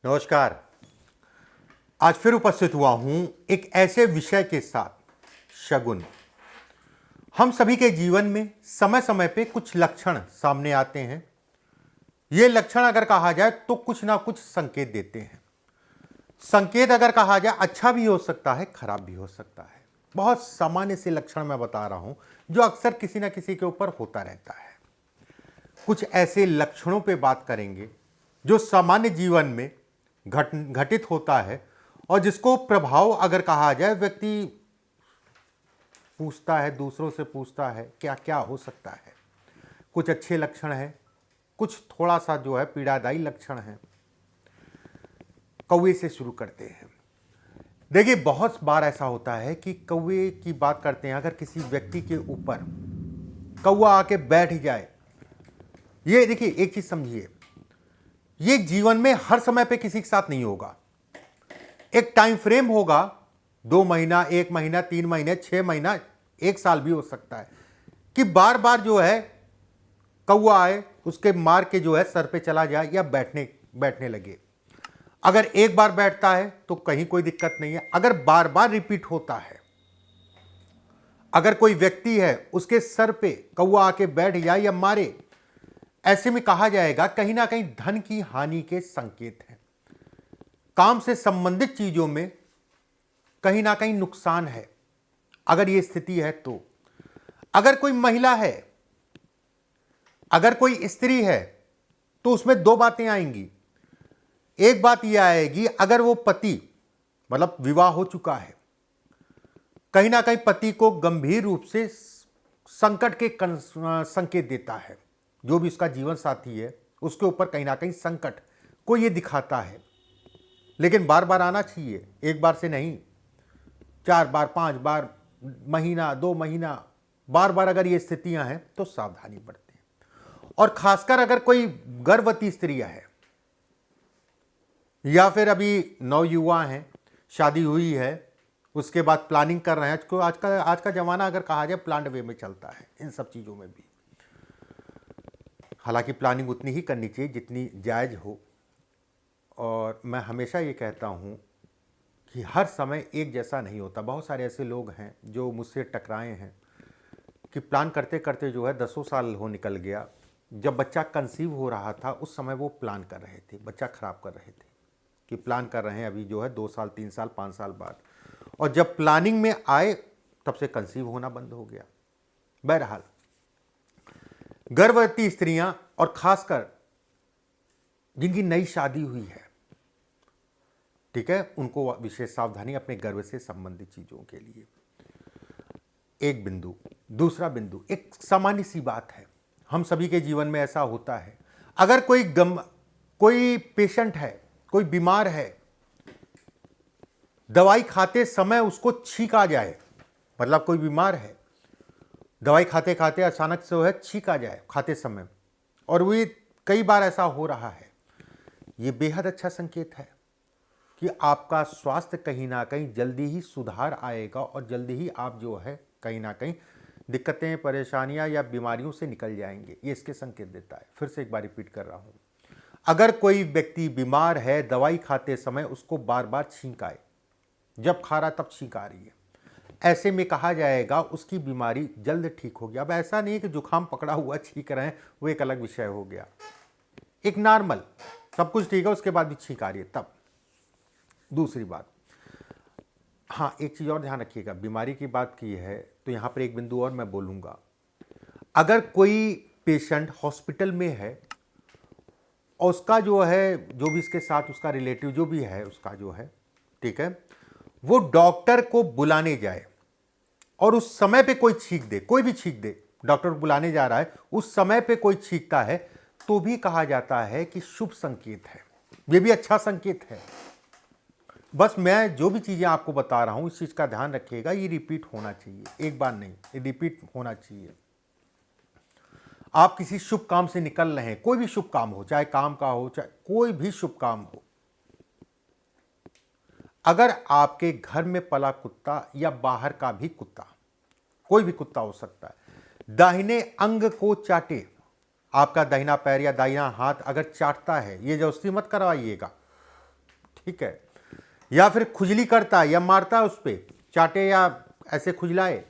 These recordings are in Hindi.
नमस्कार। आज फिर उपस्थित हुआ हूं एक ऐसे विषय के साथ, शगुन। हम सभी के जीवन में समय समय पे कुछ लक्षण सामने आते हैं। ये लक्षण अगर कहा जाए तो कुछ ना कुछ संकेत देते हैं। संकेत अगर कहा जाए अच्छा भी हो सकता है, खराब भी हो सकता है। बहुत सामान्य से लक्षण मैं बता रहा हूं जो अक्सर किसी ना किसी के ऊपर होता रहता है। कुछ ऐसे लक्षणों पे बात करेंगे जो सामान्य जीवन में घटित होता है और जिसको प्रभाव अगर कहा जाए, व्यक्ति पूछता है, दूसरों से पूछता है क्या क्या हो सकता है। कुछ अच्छे लक्षण हैं, कुछ थोड़ा सा जो है पीड़ादायी लक्षण हैं। कौवे से शुरू करते हैं। देखिए, बहुत बार ऐसा होता है कि कौवे की बात करते हैं। अगर किसी व्यक्ति के ऊपर कौवा आके बैठ जाए, ये देखिए एक चीज समझिए, ये जीवन में हर समय पे किसी के साथ नहीं होगा। एक टाइम फ्रेम होगा, 2 महीना, 1 महीना, 3 महीने, 6 महीना, 1 साल भी हो सकता है कि बार बार जो है कौवा आए, उसके मार के जो है सर पे चला जाए या बैठने लगे। अगर एक बार बैठता है तो कहीं कोई दिक्कत नहीं है। अगर बार बार रिपीट होता है, अगर कोई व्यक्ति है उसके सर पे कौवा आके बैठ जाए या मारे, ऐसे में कहा जाएगा कहीं ना कहीं धन की हानि के संकेत हैं। काम से संबंधित चीजों में कहीं ना कहीं नुकसान है। अगर यह स्थिति है तो अगर कोई महिला है, अगर कोई स्त्री है, तो उसमें 2 बातें आएंगी। एक बात यह आएगी, अगर वो पति मतलब विवाह हो चुका है, कहीं ना कहीं पति को गंभीर रूप से संकट के संकेत देता है। जो भी उसका जीवन साथी है उसके ऊपर कहीं ना कहीं संकट को ये दिखाता है। लेकिन बार बार आना चाहिए, एक बार से नहीं, 4 बार, 5 बार, महीना, 2 महीना, बार बार अगर ये स्थितियां हैं तो सावधानी बरतें। और खासकर अगर कोई गर्भवती स्त्रियां हैं या फिर अभी नवयुवा हैं, शादी हुई है, उसके बाद प्लानिंग कर रहे हैं। आज का जमाना अगर कहा जाए प्लान्ड वे में चलता है इन सब चीज़ों में भी। हालांकि प्लानिंग उतनी ही करनी चाहिए जितनी जायज़ हो। और मैं हमेशा ये कहता हूँ कि हर समय एक जैसा नहीं होता। बहुत सारे ऐसे लोग हैं जो मुझसे टकराए हैं कि प्लान करते करते जो है 10 साल हो निकल गया। जब बच्चा कंसीव हो रहा था उस समय वो प्लान कर रहे थे, बच्चा ख़राब कर रहे थे कि प्लान कर रहे हैं अभी जो है 2 साल, 3 साल, 5 साल बाद, और जब प्लानिंग में आए तब से कंसीव होना बंद हो गया। बहरहाल, गर्भवती स्त्रियां और खासकर जिनकी नई शादी हुई है, ठीक है, उनको विशेष सावधानी अपने गर्भ से संबंधित चीजों के लिए। एक बिंदु। दूसरा बिंदु, एक सामान्य सी बात है, हम सभी के जीवन में ऐसा होता है। अगर कोई पेशेंट है, कोई बीमार है, दवाई खाते समय उसको छींक आ जाए, मतलब कोई बीमार है, दवाई खाते खाते अचानक से है छींक आ जाए खाते समय, और वो कई बार ऐसा हो रहा है, ये बेहद अच्छा संकेत है कि आपका स्वास्थ्य कहीं ना कहीं जल्दी ही सुधार आएगा और जल्दी ही आप जो है कहीं ना कहीं दिक्कतें, परेशानियां या बीमारियों से निकल जाएंगे। ये इसके संकेत देता है। फिर से एक बार रिपीट कर रहा हूं, अगर कोई व्यक्ति बीमार है, दवाई खाते समय उसको बार बार छींक आए, जब खा रहा तब छींक आ रही है, ऐसे में कहा जाएगा उसकी बीमारी जल्द ठीक होगी। अब ऐसा नहीं कि जुकाम पकड़ा हुआ छींक रहे हैं, वो एक अलग विषय हो गया। एक नॉर्मल सब कुछ ठीक है, उसके बाद भी छींक आ रही है तब। दूसरी बात, हाँ, एक चीज़ और ध्यान रखिएगा, बीमारी की बात की है तो यहाँ पर एक बिंदु और मैं बोलूँगा। अगर कोई पेशेंट हॉस्पिटल में है और उसका जो है, जो भी इसके साथ उसका रिलेटिव जो भी है उसका जो है, ठीक है, वो डॉक्टर को बुलाने जाए और उस समय पे कोई छींक दे, कोई भी छींक दे, डॉक्टर को बुलाने जा रहा है, उस समय पे कोई छींकता है तो भी कहा जाता है कि शुभ संकेत है, ये भी अच्छा संकेत है। बस मैं जो भी चीज़ें आपको बता रहा हूं इस चीज़ का ध्यान रखिएगा, ये रिपीट होना चाहिए, एक बार नहीं, ये रिपीट होना चाहिए। आप किसी शुभ काम से निकल रहे हैं, कोई भी शुभ काम हो, चाहे काम का हो, चाहे कोई भी शुभ काम हो, अगर आपके घर में पला कुत्ता या बाहर का भी कुत्ता, कोई भी कुत्ता हो सकता है, दाहिने अंग को चाटे, आपका दाहिना पैर या दाहिना हाथ अगर चाटता है, ये जबरदस्ती मत करवाइएगा, ठीक है, या फिर खुजली करता है या मारता है उस पर, चाटे या ऐसे खुजलाए,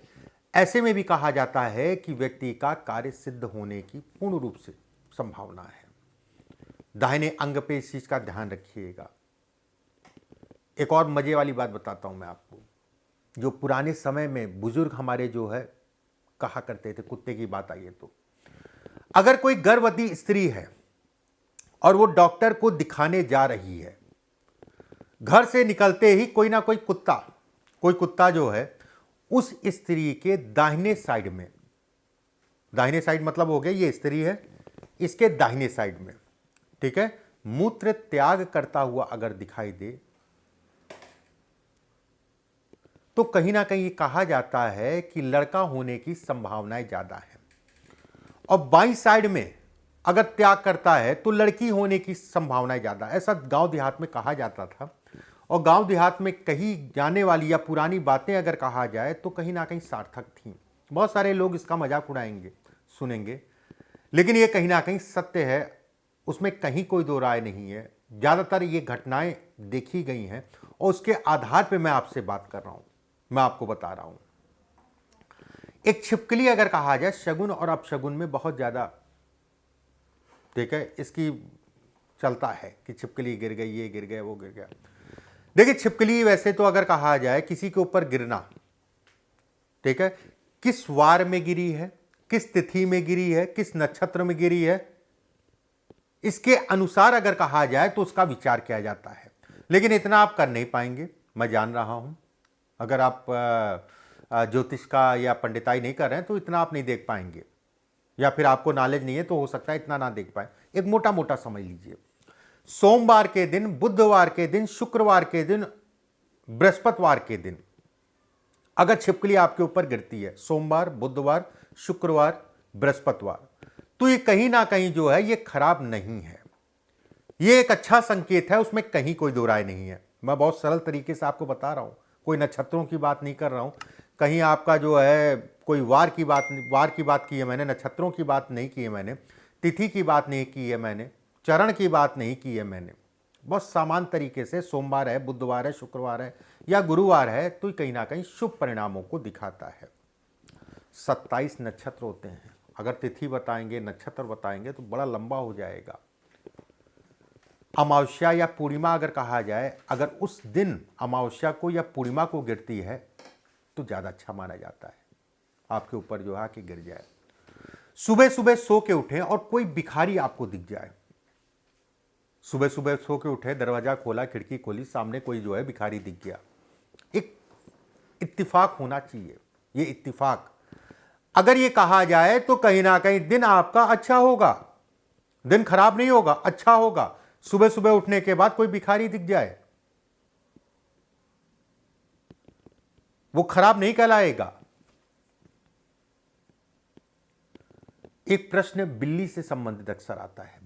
ऐसे में भी कहा जाता है कि व्यक्ति का कार्य सिद्ध होने की पूर्ण रूप से संभावना है। दाहिने अंग पे इस चीज का ध्यान रखिएगा। एक और मजे वाली बात बताता हूं मैं आपको, जो पुराने समय में बुजुर्ग हमारे जो है कहा करते थे, कुत्ते की बात आई है तो, अगर कोई गर्भवती स्त्री है और वो डॉक्टर को दिखाने जा रही है, घर से निकलते ही कोई ना कोई कुत्ता जो है उस स्त्री के दाहिने साइड में, दाहिने साइड मतलब हो गया ये स्त्री है, इसके दाहिने साइड में, ठीक है, मूत्र त्याग करता हुआ अगर दिखाई दे तो कहीं ना कहीं कहा जाता है कि लड़का होने की संभावनाएं ज्यादा है। और बाईं साइड में अगर त्याग करता है तो लड़की होने की संभावनाएं ज्यादा, ऐसा गांव देहात में कहा जाता था। और गांव देहात में कही जाने वाली या पुरानी बातें अगर कहा जाए तो कहीं ना कहीं सार्थक थी। बहुत सारे लोग इसका मजाक उड़ाएंगे, सुनेंगे, लेकिन ये कहीं ना कहीं सत्य है, उसमें कहीं कोई दो राय नहीं है। ज़्यादातर ये घटनाएं देखी गई हैं और उसके आधार पे मैं आपसे बात कर रहा हूं, मैं आपको बता रहा हूं। एक छिपकली अगर कहा जाए, शगुन और अपशगुन में बहुत ज़्यादा, ठीक है, इसकी चलता है कि छिपकली गिर गई, ये गिर गया, वो गिर गया। देखिए छिपकली वैसे तो अगर कहा जाए किसी के ऊपर गिरना, ठीक है, किस वार में गिरी है, किस तिथि में गिरी है, किस नक्षत्र में गिरी है, इसके अनुसार अगर कहा जाए तो उसका विचार किया जाता है। लेकिन इतना आप कर नहीं पाएंगे, मैं जान रहा हूं। अगर आप ज्योतिष का या पंडिताई नहीं कर रहे हैं तो इतना आप नहीं देख पाएंगे, या फिर आपको नॉलेज नहीं है तो हो सकता है इतना ना देख पाए। एक मोटा मोटा समझ लीजिए, सोमवार के दिन, बुधवार के दिन, शुक्रवार के दिन, बृहस्पतिवार के दिन अगर छिपकली आपके ऊपर गिरती है, सोमवार, बुधवार, शुक्रवार, बृहस्पतिवार, तो ये कहीं ना कहीं जो है ये खराब नहीं है, ये एक अच्छा संकेत है, उसमें कहीं कोई दो राय नहीं है। मैं बहुत सरल तरीके से आपको बता रहा हूं, कोई नक्षत्रों की बात नहीं कर रहा हूं, कहीं आपका जो है कोई वार की बात की है मैंने, नक्षत्रों की बात नहीं की है मैंने, तिथि की बात नहीं की है मैंने, चरण की बात नहीं की है मैंने। बहुत सामान्य तरीके से सोमवार है, बुधवार है, शुक्रवार है या गुरुवार है तो कहीं ना कहीं शुभ परिणामों को दिखाता है। 27 नक्षत्र होते हैं, अगर तिथि बताएंगे, नक्षत्र बताएंगे तो बड़ा लंबा हो जाएगा। अमावस्या या पूर्णिमा अगर कहा जाए, अगर उस दिन अमावस्या को या पूर्णिमा को गिरती है तो ज़्यादा अच्छा माना जाता है, आपके ऊपर जो है कि गिर जाए। सुबह सुबह सो के उठें और कोई भिखारी आपको दिख जाए, सुबह सुबह सो के उठे, दरवाजा खोला, खिड़की खोली, सामने कोई जो है भिखारी दिख गया, एक इत्तिफाक होना चाहिए। ये इत्तिफाक अगर ये कहा जाए तो कहीं ना कहीं दिन आपका अच्छा होगा, दिन खराब नहीं होगा, अच्छा होगा। सुबह सुबह उठने के बाद कोई भिखारी दिख जाए, वो खराब नहीं कहलाएगा। एक प्रश्न बिल्ली से संबंधित अक्सर आता है।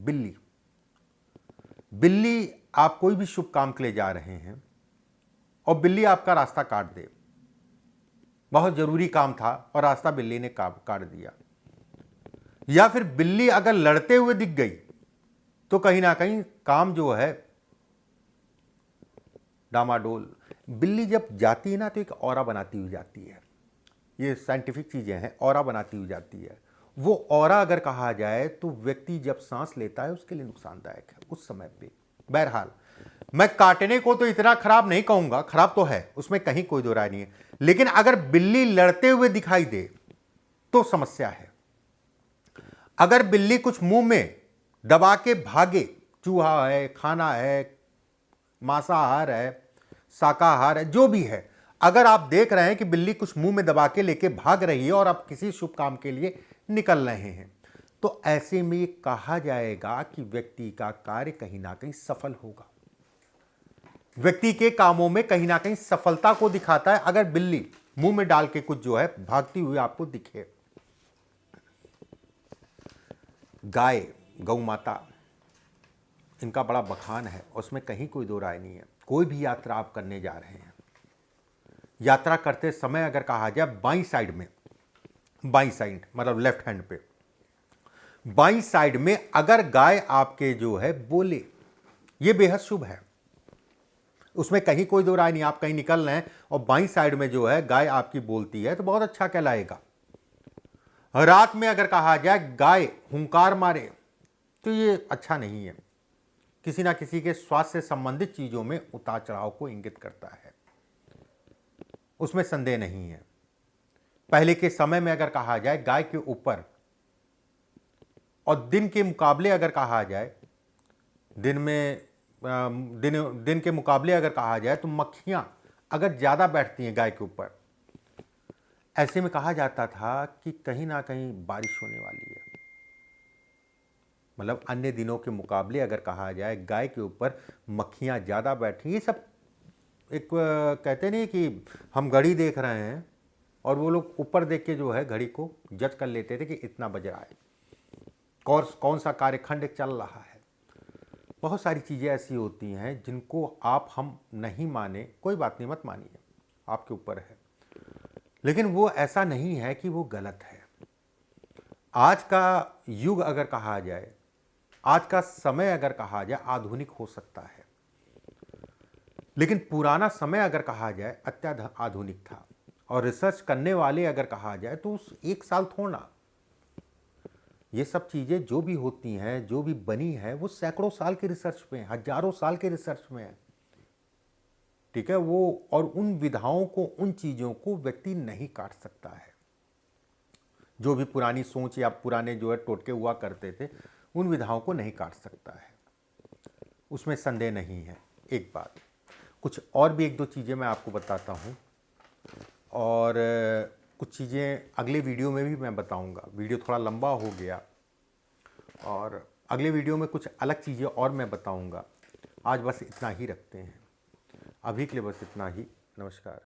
बिल्ली आप कोई भी शुभ काम के लिए जा रहे हैं और बिल्ली आपका रास्ता काट दे, बहुत जरूरी काम था और रास्ता बिल्ली ने काट दिया, या फिर बिल्ली अगर लड़ते हुए दिख गई तो कहीं ना कहीं काम जो है डामाडोल। बिल्ली जब जाती है ना तो एक ऑरा बनाती हुई जाती है, ये साइंटिफिक चीजें हैं, ऑरा बनाती हुई जाती है। वो ऑरा अगर कहा जाए तो व्यक्ति जब सांस लेता है उसके लिए नुकसानदायक है उस समय पे। बहरहाल मैं काटने को तो इतना खराब नहीं कहूंगा, खराब तो है, उसमें कहीं कोई दो राय नहीं है, लेकिन अगर बिल्ली लड़ते हुए दिखाई दे तो समस्या है। अगर बिल्ली कुछ मुंह में दबा के भागे, चूहा है, खाना है, मांसाहार है, शाकाहार है, जो भी है, अगर आप देख रहे हैं कि बिल्ली कुछ मुंह में दबा के लेके भाग रही है और आप किसी शुभ काम के लिए निकल रहे हैं, तो ऐसे में कहा जाएगा कि व्यक्ति का कार्य कहीं ना कहीं सफल होगा, व्यक्ति के कामों में कहीं ना कहीं सफलता को दिखाता है अगर बिल्ली मुंह में डाल के कुछ जो है भागती हुई आपको दिखे। गाय, गौ माता, इनका बड़ा बखान है, उसमें कहीं कोई दो राय नहीं है। कोई भी यात्रा आप करने जा रहे हैं, यात्रा करते समय अगर कहा जाए बाईं साइड में, बाईं साइड मतलब लेफ्ट हैंड पे, बाईं साइड में अगर गाय आपके जो है बोले, ये बेहद शुभ है। उसमें कहीं कोई दो राय नहीं। आप कहीं निकल रहे हैं और बाईं साइड में जो है गाय आपकी बोलती है तो बहुत अच्छा कहलाएगा। रात में अगर कहा जाए गाय हुंकार मारे तो ये अच्छा नहीं है, किसी ना किसी के स्वास्थ्य से संबंधित चीजों में उतार चढ़ाव को इंगित करता है, उसमें संदेह नहीं है। पहले के समय में अगर कहा जाए गाय के ऊपर, और दिन के मुकाबले अगर कहा जाए, दिन के मुकाबले अगर कहा जाए तो मक्खियां अगर ज्यादा बैठती हैं गाय के ऊपर, ऐसे में कहा जाता था कि कहीं ना कहीं बारिश होने वाली है। मतलब अन्य दिनों के मुकाबले अगर कहा जाए गाय के ऊपर मक्खियां ज़्यादा बैठी, ये सब एक कहते नहीं कि हम घड़ी देख रहे हैं और वो लोग ऊपर देख के जो है घड़ी को जज कर लेते थे कि इतना बज रहा है, कौन सा कार्यखंड चल रहा है। बहुत सारी चीज़ें ऐसी होती हैं जिनको आप हम नहीं माने, कोई बात नहीं, मत मानिए, आपके ऊपर है, लेकिन वो ऐसा नहीं है कि वो गलत है। आज का युग अगर कहा जाए, आज का समय अगर कहा जाए आधुनिक हो सकता है, लेकिन पुराना समय अगर कहा जाए अत्याधुनिक आधुनिक था। और रिसर्च करने वाले अगर कहा जाए तो उस एक साल थोड़ा, ये सब चीज़ें जो भी होती हैं, जो भी बनी है, वो सैकड़ों साल के रिसर्च में, हजारों साल के रिसर्च में है, ठीक है वो। और उन विधाओं को, उन चीज़ों को व्यक्ति नहीं काट सकता है। जो भी पुरानी सोच या पुराने जो है टोटके हुआ करते थे, उन विधाओं को नहीं काट सकता है, उसमें संदेह नहीं है। एक बात, कुछ और भी एक दो चीज़ें मैं आपको बताता हूँ, और कुछ चीज़ें अगले वीडियो में भी मैं बताऊँगा। वीडियो थोड़ा लंबा हो गया, और अगले वीडियो में कुछ अलग चीज़ें और मैं बताऊँगा। आज बस इतना ही रखते हैं, अभी के लिए बस इतना ही। नमस्कार।